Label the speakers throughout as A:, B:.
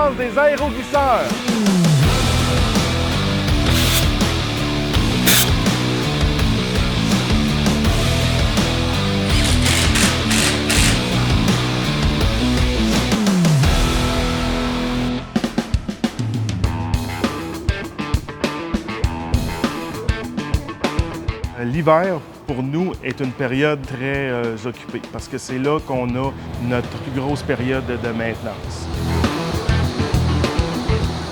A: base des aéroglisseurs. L'hiver, pour nous, est une période très occupée parce que c'est là qu'on a notre plus grosse période de maintenance.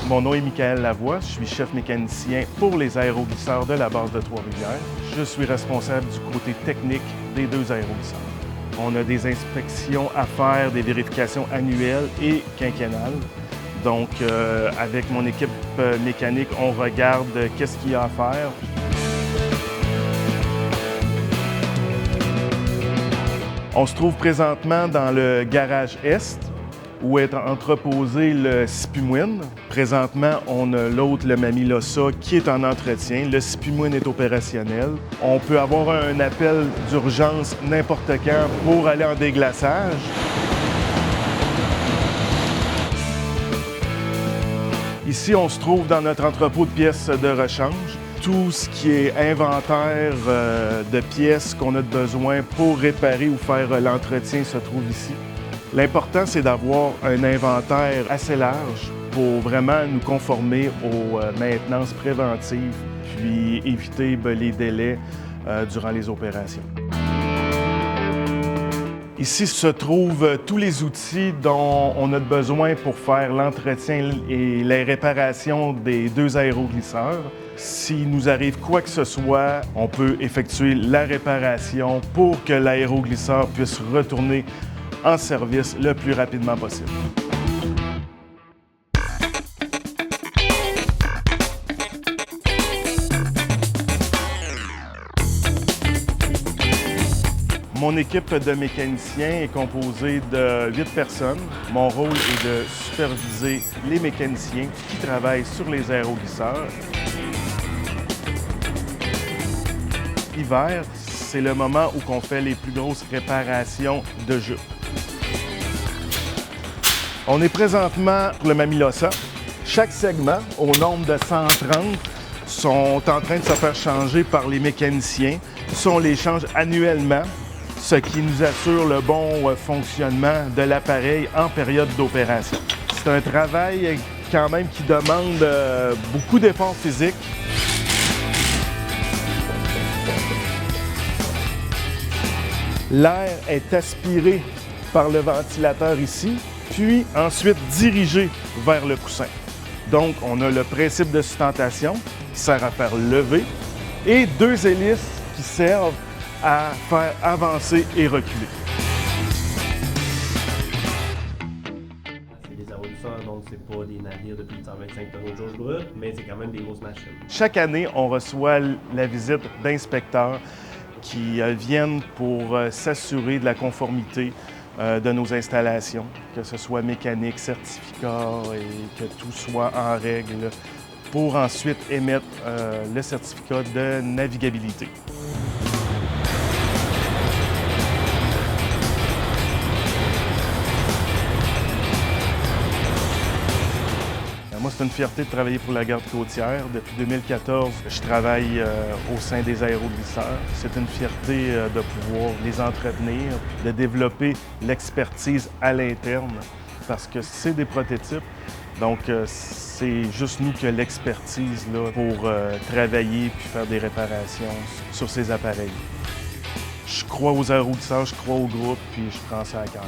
A: Mon nom est Michael Lavoie, je suis chef mécanicien pour les aéroglisseurs de la base de Trois-Rivières. Je suis responsable du côté technique des deux aéroglisseurs. On a des inspections à faire, des vérifications annuelles et quinquennales. Donc, avec mon équipe mécanique, on regarde qu'est-ce qu'il y a à faire. On se trouve présentement dans le garage Est, où est entreposé le Sipumwin. Présentement, on a l'autre, le Mamilosa, qui est en entretien. Le Sipumwin est opérationnel. On peut avoir un appel d'urgence n'importe quand pour aller en déglaçage. Ici, on se trouve dans notre entrepôt de pièces de rechange. Tout ce qui est inventaire de pièces qu'on a besoin pour réparer ou faire l'entretien se trouve ici. L'important, c'est d'avoir un inventaire assez large pour vraiment nous conformer aux maintenances préventives, puis éviter les délais durant les opérations. Ici se trouvent tous les outils dont on a besoin pour faire l'entretien et les réparations des deux aéroglisseurs. S'il nous arrive quoi que ce soit, on peut effectuer la réparation pour que l'aéroglisseur puisse retourner en service le plus rapidement possible. Mon équipe de mécaniciens est composée de 8 personnes. Mon rôle est de superviser les mécaniciens qui travaillent sur les aéroglisseurs. L'hiver, c'est le moment où on fait les plus grosses réparations de jupes. On est présentement pour le Mamilosa. Chaque segment, au nombre de 130, sont en train de se faire changer par les mécaniciens. On les change annuellement, ce qui nous assure le bon fonctionnement de l'appareil en période d'opération. C'est un travail quand même qui demande beaucoup d'efforts physiques. L'air est aspiré par le ventilateur ici, puis ensuite dirigé vers le coussin. Donc, on a le principe de sustentation qui sert à faire lever et deux hélices qui servent à faire avancer et reculer.
B: C'est des aéroglisseurs, donc c'est pas des navires de plus de 125 tonnes au jour brut, mais c'est quand même des grosses machines.
A: Chaque année, on reçoit la visite d'inspecteurs qui viennent pour s'assurer de la conformité de nos installations, que ce soit mécanique, certificat et que tout soit en règle pour ensuite émettre le certificat de navigabilité. Moi, c'est une fierté de travailler pour la garde côtière. Depuis 2014, je travaille au sein des aéroglisseurs. C'est une fierté de pouvoir les entretenir, de développer l'expertise à l'interne, parce que c'est des prototypes. Donc, c'est juste nous qui avons l'expertise pour travailler puis faire des réparations sur ces appareils. Je crois aux aéroglisseurs, je crois au groupe, puis je prends ça à cœur.